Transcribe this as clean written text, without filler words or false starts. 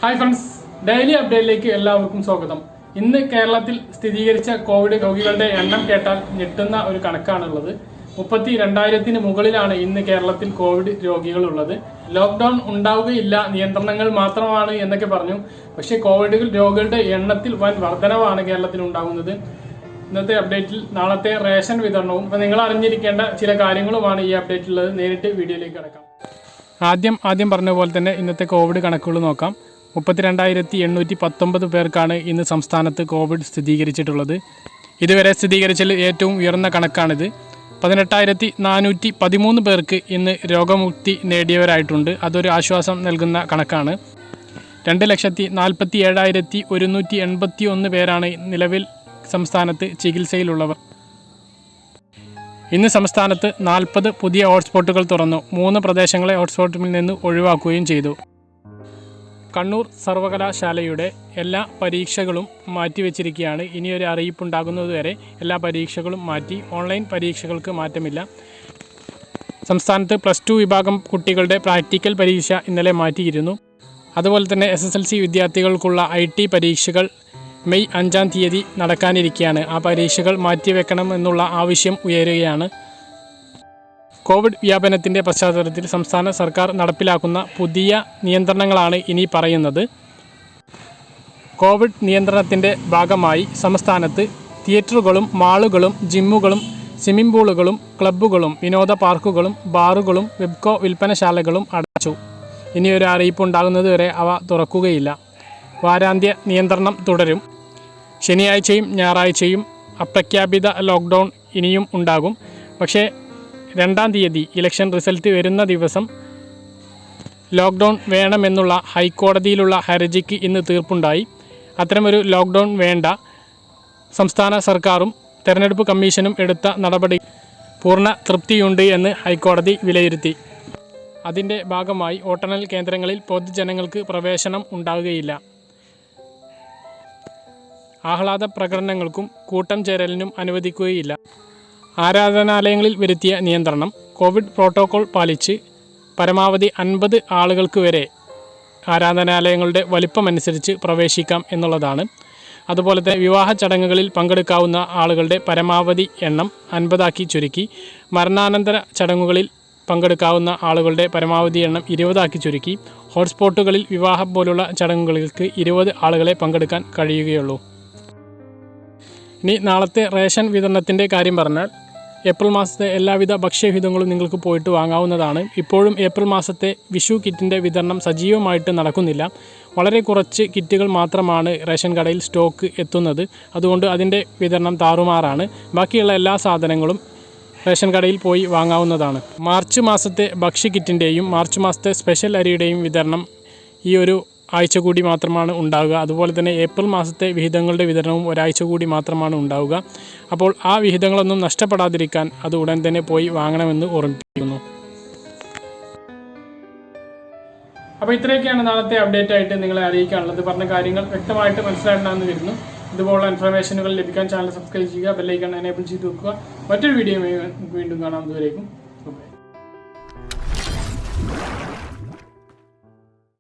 Hi friends, daily അപ്ഡേറ്റിലേക്ക് എല്ലാവർക്കും സ്വാഗതം. ഇന്ന് കേരളത്തിൽ സ്ഥിരീകരിച്ച കോവിഡ് രോഗികളുടെ എണ്ണം കേട്ടാൽ ഞെട്ടുന്ന ഒരു കണക്കാണുള്ളത്. 32,000-ന് മുകളിലാണ് ഇന്ന് കേരളത്തിൽ കോവിഡ് രോഗികളുള്ളത്. ലോക്ക്ഡൌൺ ഉണ്ടാവുകയില്ല, നിയന്ത്രണങ്ങൾ മാത്രമാണ് എന്നൊക്കെ പറഞ്ഞു. പക്ഷേ കോവിഡ് രോഗികളുടെ എണ്ണത്തിൽ വൻ വർധനവാണ് കേരളത്തിൽ ഉണ്ടാകുന്നത്. ഇന്നത്തെ അപ്ഡേറ്റിൽ നാളത്തെ റേഷൻ വിതരണവും നിങ്ങൾ അറിഞ്ഞിരിക്കേണ്ട ചില കാര്യങ്ങളുമാണ് ഈ അപ്ഡേറ്റിലുള്ളത്. നേരിട്ട് വീഡിയോയിലേക്ക് കടക്കാം. ആദ്യം പറഞ്ഞ പോലെ തന്നെ ഇന്നത്തെ കോവിഡ് കണക്കുകൾ നോക്കാം. 32,819 പേർക്കാണ് ഇന്ന് സംസ്ഥാനത്ത് കോവിഡ് സ്ഥിരീകരിച്ചിട്ടുള്ളത്. ഇതുവരെ സ്ഥിരീകരിച്ചതിൽ ഏറ്റവും ഉയർന്ന കണക്കാണിത്. 18,413 പേർക്ക് ഇന്ന് രോഗമുക്തി നേടിയവരായിട്ടുണ്ട്. അതൊരു ആശ്വാസം നൽകുന്ന കണക്കാണ്. 2,47,181 പേരാണ് നിലവിൽ സംസ്ഥാനത്ത് ചികിത്സയിലുള്ളവർ. ഇന്ന് സംസ്ഥാനത്ത് 40 പുതിയ ഹോട്ട്സ്പോട്ടുകൾ തുറന്നു. 3 പ്രദേശങ്ങളെ ഹോട്ട്സ്പോട്ടിൽ നിന്ന് ഒഴിവാക്കുകയും ചെയ്തു. കണ്ണൂർ സർവകലാശാലയുടെ എല്ലാ പരീക്ഷകളും മാറ്റിവെച്ചിരിക്കുകയാണ്. ഇനിയൊരു അറിയിപ്പുണ്ടാകുന്നതുവരെ എല്ലാ പരീക്ഷകളും മാറ്റി. ഓൺലൈൻ പരീക്ഷകൾക്ക് മാറ്റമില്ല. സംസ്ഥാനത്ത് +2 വിഭാഗം കുട്ടികളുടെ പ്രാക്ടിക്കൽ പരീക്ഷ ഇന്നലെ മാറ്റിയിരുന്നു. അതുപോലെ തന്നെ SSLC വിദ്യാർത്ഥികൾക്കുള്ള IT പരീക്ഷകൾ മെയ് 5-ാം തീയതി നടക്കാനിരിക്കുകയാണ്. ആ പരീക്ഷകൾ മാറ്റിവെക്കണമെന്നുള്ള ആവശ്യം ഉയരുകയാണ്. കോവിഡ് വ്യാപനത്തിൻ്റെ പശ്ചാത്തലത്തിൽ സംസ്ഥാന സർക്കാർ നടപ്പിലാക്കുന്ന പുതിയ നിയന്ത്രണങ്ങളാണ് ഇനി പറയുന്നത്. കോവിഡ് നിയന്ത്രണത്തിൻ്റെ ഭാഗമായി സംസ്ഥാനത്ത് തിയേറ്ററുകളും മാളുകളും ജിമ്മുകളും സ്വിമ്മിംഗ് പൂളുകളും ക്ലബ്ബുകളും വിനോദ പാർക്കുകളും ബാറുകളും വെബ്കോ വിൽപ്പനശാലകളും അടച്ചു. ഇനിയൊരു അറിയിപ്പ് ഉണ്ടാകുന്നതുവരെ അവ തുറക്കുകയില്ല. വാരാന്ത്യ നിയന്ത്രണം തുടരും. ശനിയാഴ്ചയും ഞായറാഴ്ചയും അപ്രഖ്യാപിത ലോക്ക്ഡൗൺ ഇനിയും ഉണ്ടാകും. പക്ഷേ 2-ാം തീയതി ഇലക്ഷൻ റിസൾട്ട് വരുന്ന ദിവസം ലോക്ക്ഡൗൺ വേണമെന്നുള്ള ഹൈക്കോടതിയിലുള്ള ഹർജിക്ക് ഇന്ന് തീർപ്പുണ്ടായി. അത്തരമൊരു ലോക്ക്ഡൗൺ വേണ്ട. സംസ്ഥാന സർക്കാരും തെരഞ്ഞെടുപ്പ് കമ്മീഷനും എടുത്ത നടപടി പൂർണ്ണ തൃപ്തിയുണ്ട് എന്ന് ഹൈക്കോടതി വിലയിരുത്തി. അതിൻ്റെ ഭാഗമായി വോട്ടെണ്ണൽ കേന്ദ്രങ്ങളിൽ പൊതുജനങ്ങൾക്ക് പ്രവേശനം ഉണ്ടാകുകയില്ല. ആഹ്ലാദ പ്രകടനങ്ങൾക്കും കൂട്ടം ചേരലിനും അനുവദിക്കുകയില്ല. ആരാധനാലയങ്ങളിൽ വരുത്തിയ നിയന്ത്രണം കോവിഡ് പ്രോട്ടോകോൾ പാലിച്ച് പരമാവധി 50 ആളുകൾക്ക് വരെ ആരാധനാലയങ്ങളുടെ വലിപ്പമനുസരിച്ച് പ്രവേശിക്കാം എന്നുള്ളതാണ്. അതുപോലെ തന്നെ വിവാഹ ചടങ്ങുകളിൽ പങ്കെടുക്കാവുന്ന ആളുകളുടെ പരമാവധി എണ്ണം 50 ചുരുക്കി. മരണാനന്തര ചടങ്ങുകളിൽ പങ്കെടുക്കാവുന്ന ആളുകളുടെ പരമാവധി എണ്ണം 20 ചുരുക്കി. ഹോട്ട്സ്പോട്ടുകളിൽ വിവാഹം പോലുള്ള ചടങ്ങുകൾക്ക് 20 ആളുകളെ പങ്കെടുക്കാൻ കഴിയുകയുള്ളൂ. ഇനി നാളത്തെ റേഷൻ വിതരണത്തിൻ്റെ കാര്യം പറഞ്ഞാൽ, ഏപ്രിൽ മാസത്തെ എല്ലാവിധ ഭക്ഷ്യവിഹിതങ്ങളും നിങ്ങൾക്ക് പോയിട്ട് വാങ്ങാവുന്നതാണ്. ഇപ്പോഴും ഏപ്രിൽ മാസത്തെ വിഷു കിറ്റിൻ്റെ വിതരണം സജീവമായിട്ട് നടക്കുന്നില്ല. വളരെ കുറച്ച് കിറ്റുകൾ മാത്രമാണ് റേഷൻ കടയിൽ സ്റ്റോക്ക് എത്തുന്നത്. അതുകൊണ്ട് അതിൻ്റെ വിതരണം താറുമാറാണ്. ബാക്കിയുള്ള എല്ലാ സാധനങ്ങളും റേഷൻ കടയിൽ പോയി വാങ്ങാവുന്നതാണ്. മാർച്ച് മാസത്തെ ഭക്ഷ്യ കിറ്റിൻ്റെയും മാർച്ച് മാസത്തെ സ്പെഷ്യൽ അരിയുടെയും വിതരണം ഈ ഒരു ആഴ്ച കൂടി മാത്രമാണ് ഉണ്ടാവുക. അതുപോലെ തന്നെ ഏപ്രിൽ മാസത്തെ വിഹിതങ്ങളുടെ വിതരണവും ഒരാഴ്ച കൂടി മാത്രമാണ് ഉണ്ടാവുക. അപ്പോൾ ആ വിഹിതങ്ങളൊന്നും നഷ്ടപ്പെടാതിരിക്കാൻ അത് ഉടൻ തന്നെ പോയി വാങ്ങണമെന്ന് ഓർമ്മിപ്പിക്കുന്നു. അപ്പോൾ ഇത്രയൊക്കെയാണ് നാളത്തെ അപ്ഡേറ്റ് ആയിട്ട് നിങ്ങളെ അറിയിക്കാനുള്ളത്. പറഞ്ഞ കാര്യങ്ങൾ വ്യക്തമായിട്ട് മനസ്സിലായിട്ടുണ്ടെന്ന് വരുന്നു. ഇതുപോലുള്ള ഇൻഫർമേഷനുകൾ ലഭിക്കാൻ ചാനൽ സബ്സ്ക്രൈബ് ചെയ്യുക, ബെല്ലൈക്കൺ എനേബിൾ ചെയ്ത് വെക്കുക. മറ്റൊരു വീഡിയോ വീണ്ടും കാണാം. അതുവരേക്കും